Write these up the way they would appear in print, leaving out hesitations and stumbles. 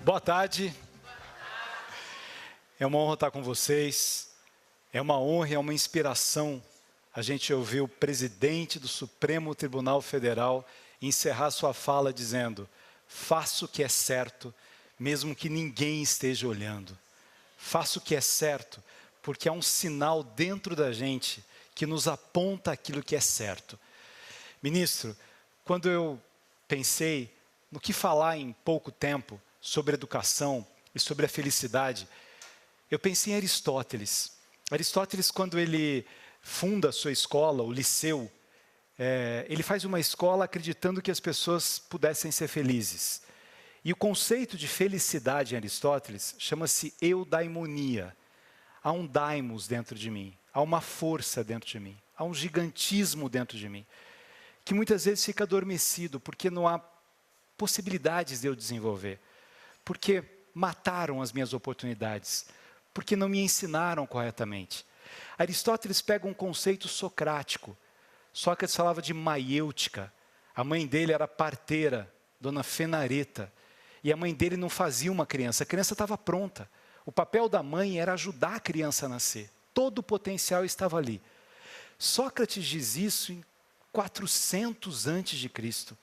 Boa tarde. É uma honra estar com vocês. É uma honra e é uma inspiração a gente ouvir o presidente do Supremo Tribunal Federal encerrar sua fala dizendo: faça o que é certo, mesmo que ninguém esteja olhando. Faça o que é certo, porque há um sinal dentro da gente que nos aponta aquilo que é certo. Ministro, quando eu pensei no que falar em pouco tempo sobre educação e sobre a felicidade, eu pensei em Aristóteles. Aristóteles, quando ele funda a sua escola, o Liceu, ele faz uma escola acreditando que as pessoas pudessem ser felizes. E o conceito de felicidade em Aristóteles chama-se eudaimonia. Há um daimos dentro de mim, há uma força dentro de mim, há um gigantismo dentro de mim, que muitas vezes fica adormecido, porque não há possibilidades de eu desenvolver, porque mataram as minhas oportunidades, porque não me ensinaram corretamente. Aristóteles pega um conceito socrático. Sócrates falava de maiêutica. A mãe dele era parteira, dona Fenareta. E a mãe dele não fazia uma criança, a criança estava pronta. O papel da mãe era ajudar a criança a nascer. Todo o potencial estava ali. Sócrates diz isso em 400 antes de Cristo.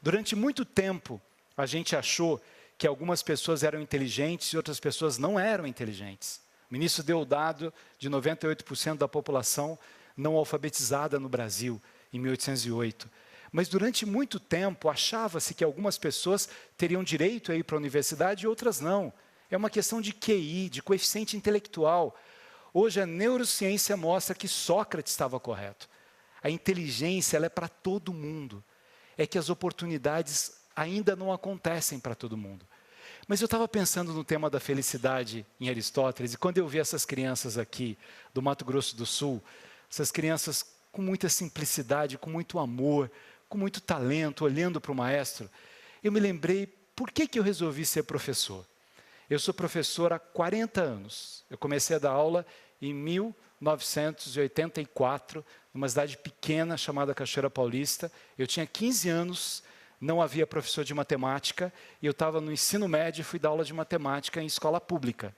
Durante muito tempo, a gente achou que algumas pessoas eram inteligentes e outras pessoas não eram inteligentes. O ministro deu o dado de 98% da população não alfabetizada no Brasil, em 1808. Mas durante muito tempo, achava-se que algumas pessoas teriam direito a ir para a universidade e outras não. É uma questão de QI, de coeficiente intelectual. Hoje a neurociência mostra que Sócrates estava correto. A inteligência ela é para todo mundo. É que as oportunidades ainda não acontecem para todo mundo. Mas eu estava pensando no tema da felicidade em Aristóteles, e quando eu vi essas crianças aqui do Mato Grosso do Sul, essas crianças com muita simplicidade, com muito amor, com muito talento, olhando para o maestro, eu me lembrei, por que eu resolvi ser professor? Eu sou professor há 40 anos. Eu comecei a dar aula em 1984, numa cidade pequena chamada Cachoeira Paulista. Eu tinha 15 anos, não havia professor de matemática, e eu estava no ensino médio e fui dar aula de matemática em escola pública.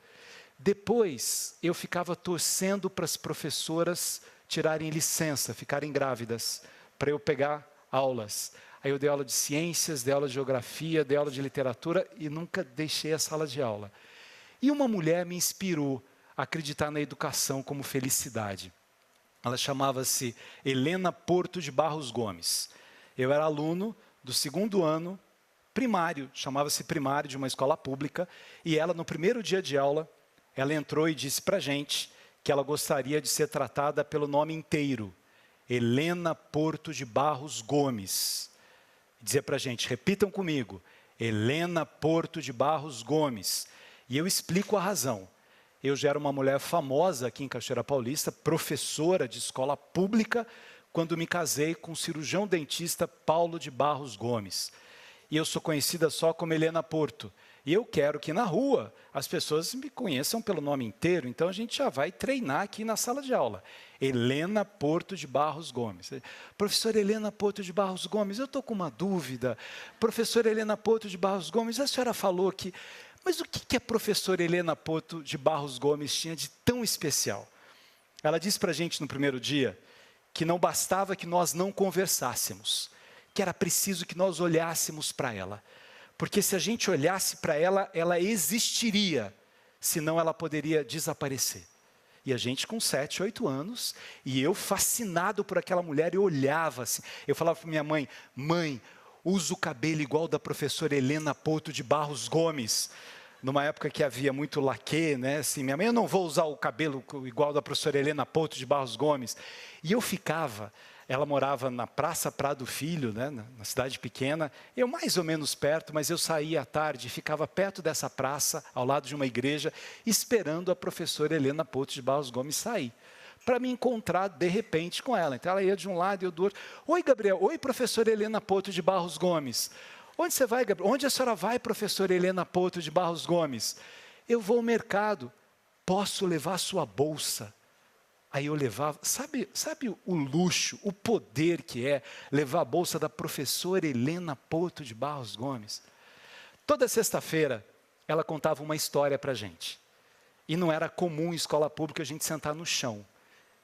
Depois, eu ficava torcendo para as professoras tirarem licença, ficarem grávidas, para eu pegar aulas. Aí eu dei aula de ciências, dei aula de geografia, dei aula de literatura e nunca deixei a sala de aula. E uma mulher me inspirou a acreditar na educação como felicidade. Ela chamava-se Helena Porto de Barros Gomes. Eu era aluno do 2º ano primário, chamava-se primário de uma escola pública, e ela, no primeiro dia de aula, ela entrou e disse para a gente que ela gostaria de ser tratada pelo nome inteiro, Helena Porto de Barros Gomes. Dizia para a gente, repitam comigo, Helena Porto de Barros Gomes. E eu explico a razão. Eu já era uma mulher famosa aqui em Cachoeira Paulista, professora de escola pública, quando me casei com o cirurgião dentista Paulo de Barros Gomes. E eu sou conhecida só como Helena Porto. E eu quero que na rua as pessoas me conheçam pelo nome inteiro, então a gente já vai treinar aqui na sala de aula. Helena Porto de Barros Gomes. Professora Helena Porto de Barros Gomes, eu estou com uma dúvida. Professora Helena Porto de Barros Gomes, a senhora falou que... Mas o que a professora Helena Porto de Barros Gomes tinha de tão especial? Ela disse para a gente no primeiro dia que não bastava que nós não conversássemos, que era preciso que nós olhássemos para ela. Porque se a gente olhasse para ela, ela existiria, senão ela poderia desaparecer. E a gente com 7, 8 anos, e eu fascinado por aquela mulher, eu olhava assim, eu falava para minha mãe, mãe, usa o cabelo igual da professora Helena Porto de Barros Gomes. Numa época que havia muito laque, né? Assim, minha mãe, eu não vou usar o cabelo igual da professora Helena Porto de Barros Gomes. E eu ficava, ela morava na Praça Prado Filho, né? Na cidade pequena, eu mais ou menos perto, mas eu saía à tarde e ficava perto dessa praça, ao lado de uma igreja, esperando a professora Helena Porto de Barros Gomes sair, para me encontrar de repente com ela. Então ela ia de um lado e eu do outro. Oi, Gabriel. Oi, professora Helena Porto de Barros Gomes. Onde você vai, Gabriel? Onde a senhora vai, professora Helena Porto de Barros Gomes? Eu vou ao mercado. Posso levar sua bolsa? Aí eu levava, sabe o luxo, o poder que é levar a bolsa da professora Helena Porto de Barros Gomes? Toda sexta-feira, ela contava uma história para a gente. E não era comum em escola pública a gente sentar no chão.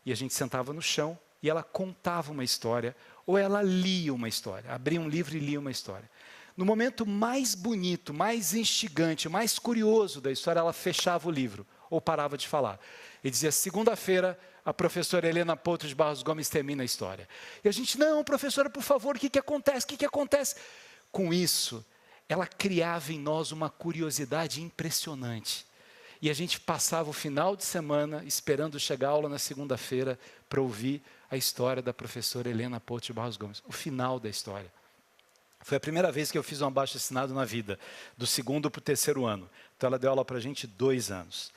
E a gente sentava no chão e ela contava uma história, ou ela lia uma história, abria um livro e lia uma história. No momento mais bonito, mais instigante, mais curioso da história, ela fechava o livro, ou parava de falar. E dizia, segunda-feira, a professora Helena Porto de Barros Gomes termina a história. E a gente, não, professora, por favor, o que acontece? O que acontece? Com isso, ela criava em nós uma curiosidade impressionante. E a gente passava o final de semana esperando chegar a aula na segunda-feira para ouvir a história da professora Helena Porto de Barros Gomes, o final da história. Foi a primeira vez que eu fiz um abaixo-assinado na vida, do 2º para o 3º ano. Então ela deu aula para a gente 2 anos.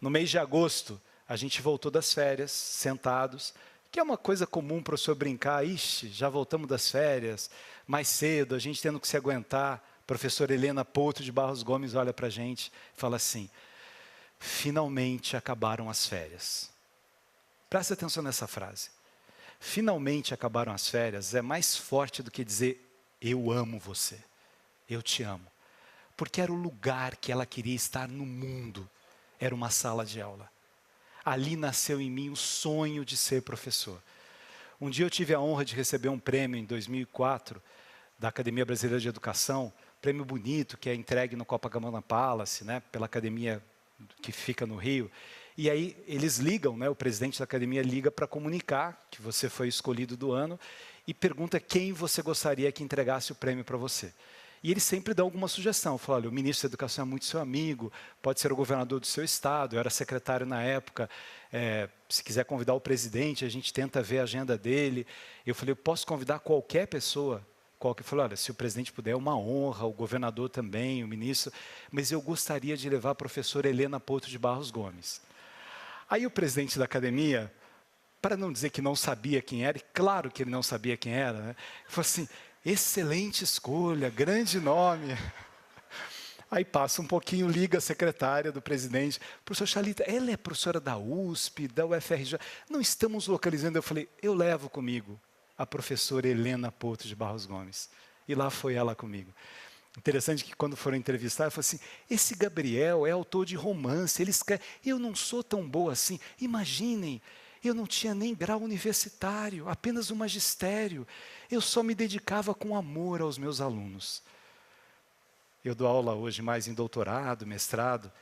No mês de agosto, a gente voltou das férias, sentados, que é uma coisa comum para o senhor brincar, ixi, já voltamos das férias, mais cedo, a gente tendo que se aguentar. A professora Helena Porto de Barros Gomes olha para a gente e fala assim, finalmente acabaram as férias. Presta atenção nessa frase. Finalmente acabaram as férias é mais forte do que dizer, eu amo você, eu te amo. Porque era o lugar que ela queria estar no mundo, era uma sala de aula. Ali nasceu em mim o sonho de ser professor. Um dia eu tive a honra de receber um prêmio em 2004, da Academia Brasileira de Educação, prêmio bonito, que é entregue no Copacabana Palace, né, pela academia que fica no Rio. E aí eles ligam, né, o presidente da academia liga para comunicar que você foi escolhido do ano e pergunta quem você gostaria que entregasse o prêmio para você. E eles sempre dão alguma sugestão. Falam, olha, o ministro da Educação é muito seu amigo, pode ser o governador do seu estado, eu era secretário na época, se quiser convidar o presidente, a gente tenta ver a agenda dele. Eu falei, eu posso convidar qualquer pessoa? Qualquer falou, olha, se o presidente puder, é uma honra, o governador também, o ministro, mas eu gostaria de levar a professora Helena Porto de Barros Gomes. Aí o presidente da academia, para não dizer que não sabia quem era, e claro que ele não sabia quem era, né, falou assim, excelente escolha, grande nome. Aí passa um pouquinho, liga a secretária do presidente, professor Chalita, ela é professora da USP, da UFRJ, não estamos localizando. Eu falei, eu levo comigo a professora Helena Porto de Barros Gomes. E lá foi ela comigo. Interessante que quando foram entrevistar, ela falou assim, esse Gabriel é autor de romance, ele escreve, eu não sou tão boa assim, imaginem, eu não tinha nem grau universitário, apenas o magistério, eu só me dedicava com amor aos meus alunos. Eu dou aula hoje mais em doutorado, mestrado,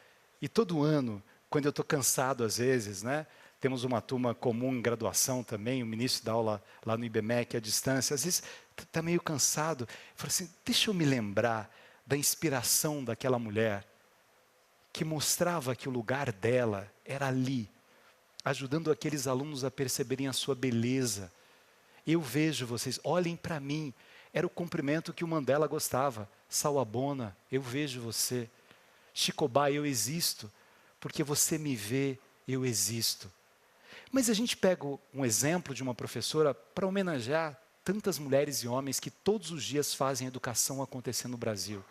e todo ano, quando eu estou cansado às vezes, né, temos uma turma comum em graduação também, o ministro dá aula lá no IBMEC à distância, às vezes está meio cansado, fala assim, deixa eu me lembrar da inspiração daquela mulher, que mostrava que o lugar dela era ali, ajudando aqueles alunos a perceberem a sua beleza. Eu vejo vocês, olhem para mim, era o cumprimento que o Mandela gostava, Sawabona, eu vejo você, Chicobai, eu existo, porque você me vê, eu existo. Mas a gente pega um exemplo de uma professora para homenagear tantas mulheres e homens que todos os dias fazem educação acontecer no Brasil.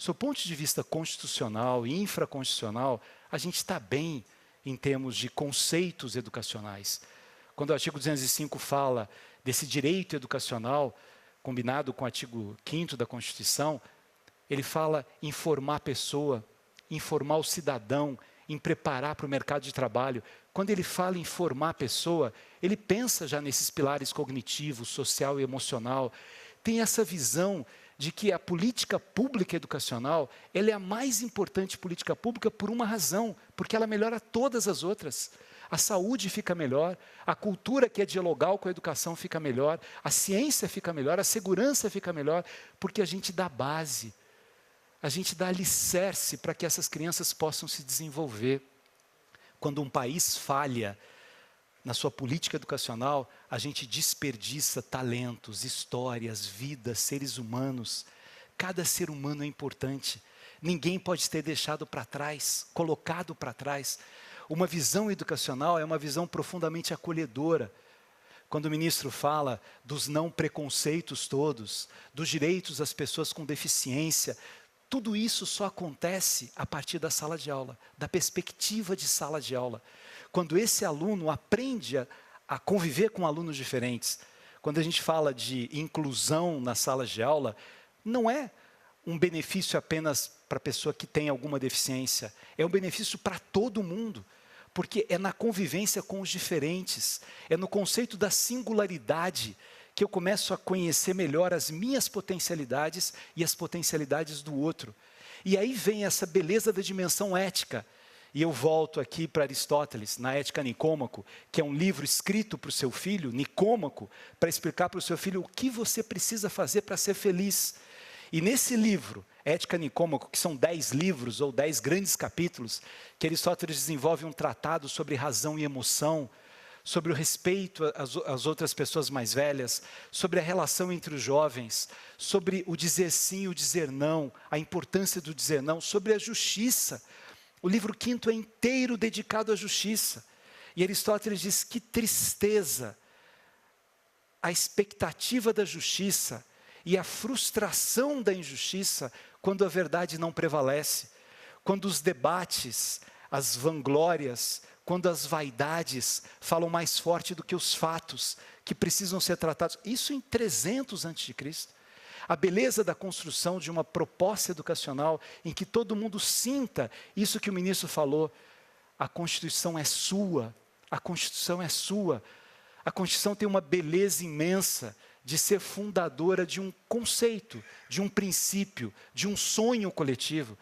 Do ponto de vista constitucional e infraconstitucional, a gente está bem em termos de conceitos educacionais. Quando o artigo 205 fala desse direito educacional, combinado com o artigo 5º da Constituição, ele fala em formar a pessoa, em formar o cidadão, em preparar para o mercado de trabalho. Quando ele fala em formar a pessoa, ele pensa já nesses pilares cognitivos, social e emocional. Tem essa visão de que a política pública educacional, ela é a mais importante política pública por uma razão, porque ela melhora todas as outras. A saúde fica melhor, a cultura que é dialogal com a educação fica melhor, a ciência fica melhor, a segurança fica melhor, porque a gente dá base, a gente dá alicerce para que essas crianças possam se desenvolver. Quando um país falha na sua política educacional, a gente desperdiça talentos, histórias, vidas, seres humanos. Cada ser humano é importante. Ninguém pode ser deixado para trás, colocado para trás. Uma visão educacional é uma visão profundamente acolhedora. Quando o ministro fala dos não preconceitos todos, dos direitos das pessoas com deficiência, tudo isso só acontece a partir da sala de aula, da perspectiva de sala de aula. Quando esse aluno aprende a conviver com alunos diferentes. Quando a gente fala de inclusão nas salas de aula, não é um benefício apenas para a pessoa que tem alguma deficiência, é um benefício para todo mundo, porque é na convivência com os diferentes, é no conceito da singularidade que eu começo a conhecer melhor as minhas potencialidades e as potencialidades do outro. E aí vem essa beleza da dimensão ética. E eu volto aqui para Aristóteles, na Ética Nicômaco, que é um livro escrito para o seu filho, Nicômaco, para explicar para o seu filho o que você precisa fazer para ser feliz. E nesse livro, Ética Nicômaco, que são 10 livros ou 10 grandes capítulos, que Aristóteles desenvolve um tratado sobre razão e emoção, sobre o respeito às outras pessoas mais velhas, sobre a relação entre os jovens, sobre o dizer sim e o dizer não, a importância do dizer não, sobre a justiça. O livro quinto é inteiro dedicado à justiça. E Aristóteles diz que tristeza a expectativa da justiça e a frustração da injustiça quando a verdade não prevalece, quando os debates, as vanglórias, quando as vaidades falam mais forte do que os fatos que precisam ser tratados. Isso em 300 a.C. A beleza da construção de uma proposta educacional em que todo mundo sinta isso que o ministro falou. A Constituição é sua, a Constituição é sua. A Constituição tem uma beleza imensa de ser fundadora de um conceito, de um princípio, de um sonho coletivo.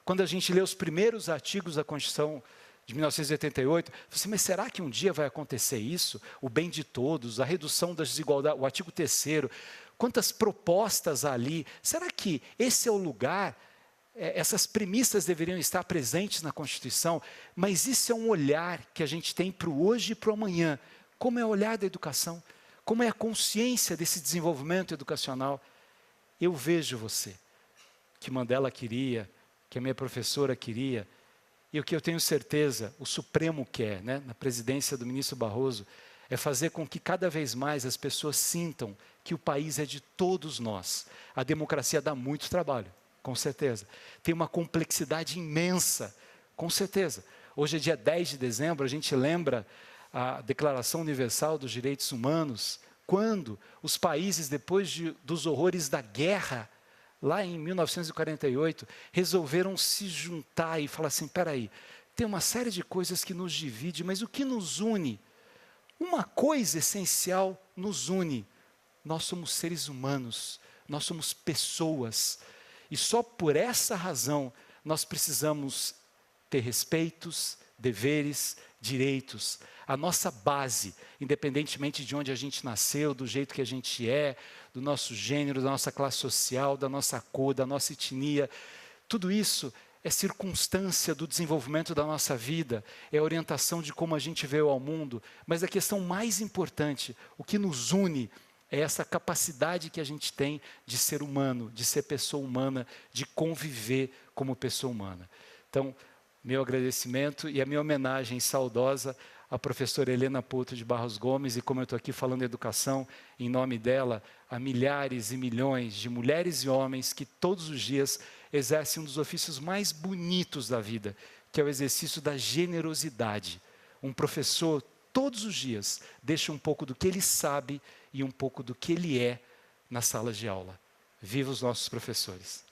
Quando a gente lê os primeiros artigos da Constituição de 1988, você, mas será que um dia vai acontecer isso? O bem de todos, a redução das desigualdades, o artigo 3º, quantas propostas há ali? Será que esse é o lugar? Essas premissas deveriam estar presentes na Constituição, mas isso é um olhar que a gente tem para o hoje e para o amanhã. Como é o olhar da educação? Como é a consciência desse desenvolvimento educacional? Eu vejo você, que Mandela queria, que a minha professora queria, e o que eu tenho certeza, o Supremo quer, né, na presidência do ministro Barroso, é fazer com que cada vez mais as pessoas sintam que o país é de todos nós. A democracia dá muito trabalho, com certeza. Tem uma complexidade imensa, com certeza. Hoje é dia 10 de dezembro, a gente lembra a Declaração Universal dos Direitos Humanos, quando os países, depois dos horrores da guerra, lá em 1948, resolveram se juntar e falar assim, espera aí, tem uma série de coisas que nos divide, mas o que nos une? Uma coisa essencial nos une. Nós somos seres humanos, nós somos pessoas. E só por essa razão nós precisamos ter respeitos, deveres, direitos. A nossa base, independentemente de onde a gente nasceu, do jeito que a gente é, do nosso gênero, da nossa classe social, da nossa cor, da nossa etnia, tudo isso é circunstância do desenvolvimento da nossa vida, é orientação de como a gente veio ao mundo, mas a questão mais importante, o que nos une, é essa capacidade que a gente tem de ser humano, de ser pessoa humana, de conviver como pessoa humana. Então, meu agradecimento e a minha homenagem saudosa à professora Helena Porto de Barros Gomes, e como eu estou aqui falando de educação, em nome dela, a milhares e milhões de mulheres e homens que todos os dias exercem um dos ofícios mais bonitos da vida, que é o exercício da generosidade. Um professor, todos os dias, deixa um pouco do que ele sabe e um pouco do que ele é nas salas de aula. Viva os nossos professores!